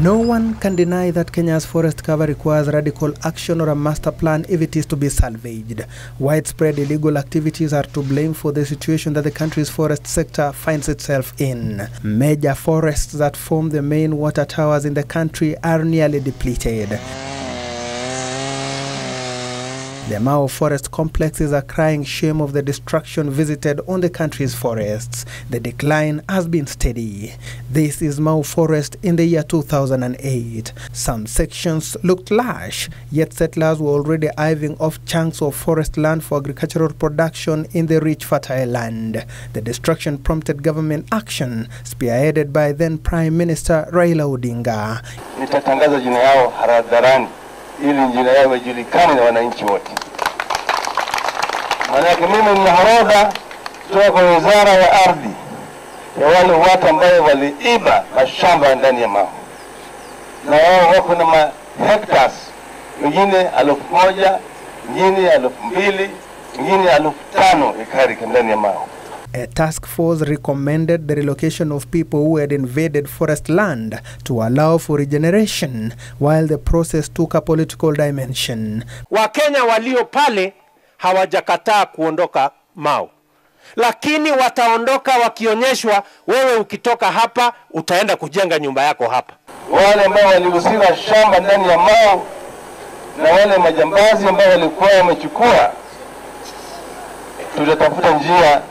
No one can deny that Kenya's forest cover requires radical action or a master plan if it is to be salvaged. Widespread illegal activities are to blame for the situation that the country's forest sector finds itself in. Major forests that form the main water towers in the country are nearly depleted. The Mau forest complex is a crying shame of the destruction visited on the country's forests. The decline has been steady. This is Mau forest in the year 2008. Some sections looked lush, yet settlers were already hiving off chunks of forest land for agricultural production in the rich fertile land. The destruction prompted government action, spearheaded by then Prime Minister Raila Odinga. Nitatangaza jina yao hadharani ili jina yao ijulikane na wananchi wote. Manake mimi nina orodha kutoka kwa Wizara ya Ardhi ya wale watu ambao waliiba mashamba ndani ya Mau. Na wao wako na hectares, wengine 1,000, wengine 2,000, wengine 5,000 ekari ndani ya Mau. A task force recommended the relocation of people who had invaded forest land to allow for regeneration, while the process took a political dimension. Wakenya walio pale hawajakataa kuondoka Mau, lakini wataondoka wakionyeshwa wewe ukitoka hapa utaenda kujenga nyumba yako hapa. Wale ambao walihusika shamba ndani ya Mau na wale majambazi ambao walikuwa wamechukua, tutatafuta njia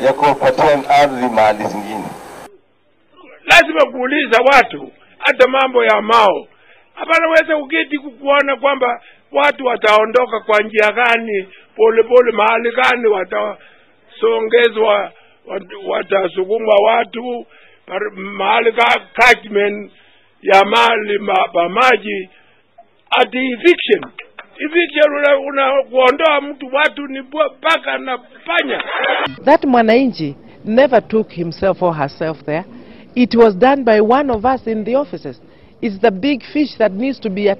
ya kupatia ardhi mahali zingine. Lazima kuuliza watu hata mambo ya Mau. Hapana weza uketi kuona kwamba watu wataondoka kwa njia gani, pole pole mahali gani watasongezwa, watasukuma watu mahali catchment ya mali maji at eviction. Unakuondoa mtu watu ni paka na panya. That mwananchi never took himself or herself there. It was done by one of us in the offices. It's the big fish that needs to be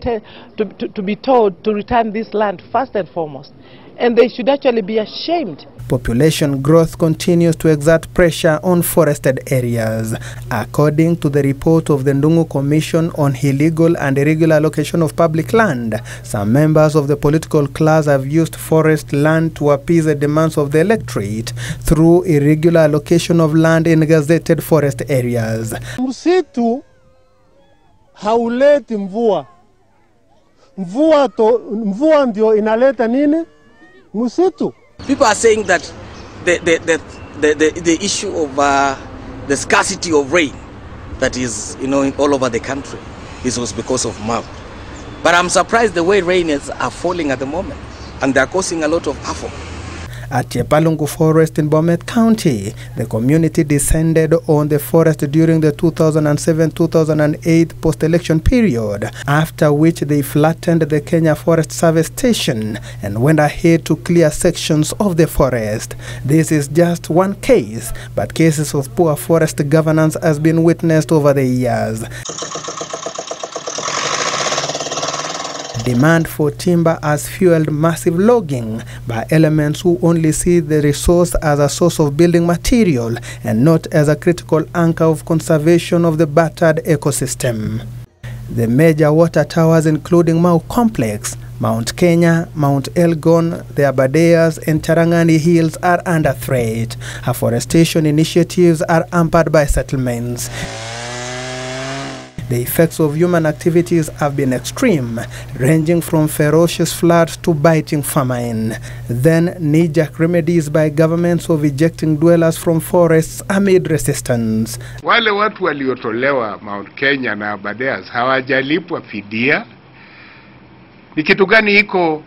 told to return this land first and foremost. And they should actually be ashamed. Population growth continues to exert pressure on forested areas. According to the report of the Ndungu Commission on Illegal and Irregular Allocation of Public Land, some members of the political class have used forest land to appease the demands of the electorate through irregular allocation of land in gazetted forest areas. Msitu hauleti mvua. Mvua ndio inaleta nini? Msitu. People are saying that the issue of the scarcity of rain that is, all over the country, this was because of Mau. But I'm surprised the way rains are falling at the moment, and they are causing a lot of havoc. At Chepalungu Forest in Bomet County, the community descended on the forest during the 2007-2008 post-election period, after which they flattened the Kenya Forest Service station and went ahead to clear sections of the forest. This is just one case, but cases of poor forest governance has been witnessed over the years. Demand for timber has fueled massive logging by elements who only see the resource as a source of building material and not as a critical anchor of conservation of the battered ecosystem. The major water towers, including Mau Complex, Mount Kenya, Mount Elgon, the Abadeas and Tarangani Hills are under threat. Afforestation initiatives are hampered by settlements. The effects of human activities have been extreme, ranging from ferocious floods to biting famine. Then, knee-jerk remedies by governments of ejecting dwellers from forests amid resistance. Wale watu waliotolewa Mount Kenya na Abadeas hawajalipwa fidia. Ni kitu gani iko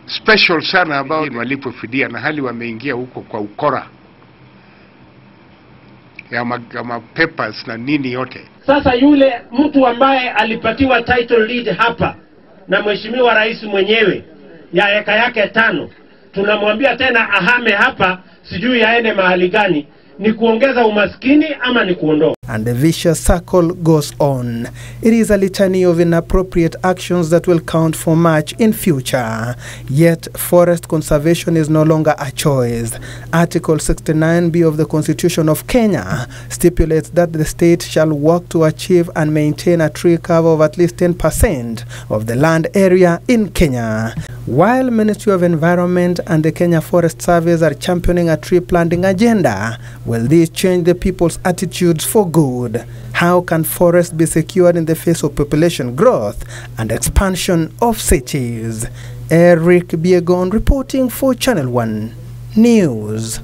special sana about walipwe fidia na hali wameingia huko kwa ukora ya papers na nini yote? Sasa yule mtu ambaye alipatiwa title lead hapa na mheshimiwa rais mwenyewe ya eka yake 5, tunamwambia tena ahame hapa, sijui yaende mahali gani? Ni kuongeza umaskini ama ni kuondoa? and the vicious circle goes on. It is a litany of inappropriate actions that will count for much in future. Yet, forest conservation is no longer a choice. Article 69B of the Constitution of Kenya stipulates that the state shall work to achieve and maintain a tree cover of at least 10% of the land area in Kenya. While Ministry of Environment and the Kenya Forest Service are championing a tree planting agenda, will this change the people's attitudes for good? How can forests be secured in the face of population growth and expansion of cities? Eric Biegon reporting for Channel 1 News.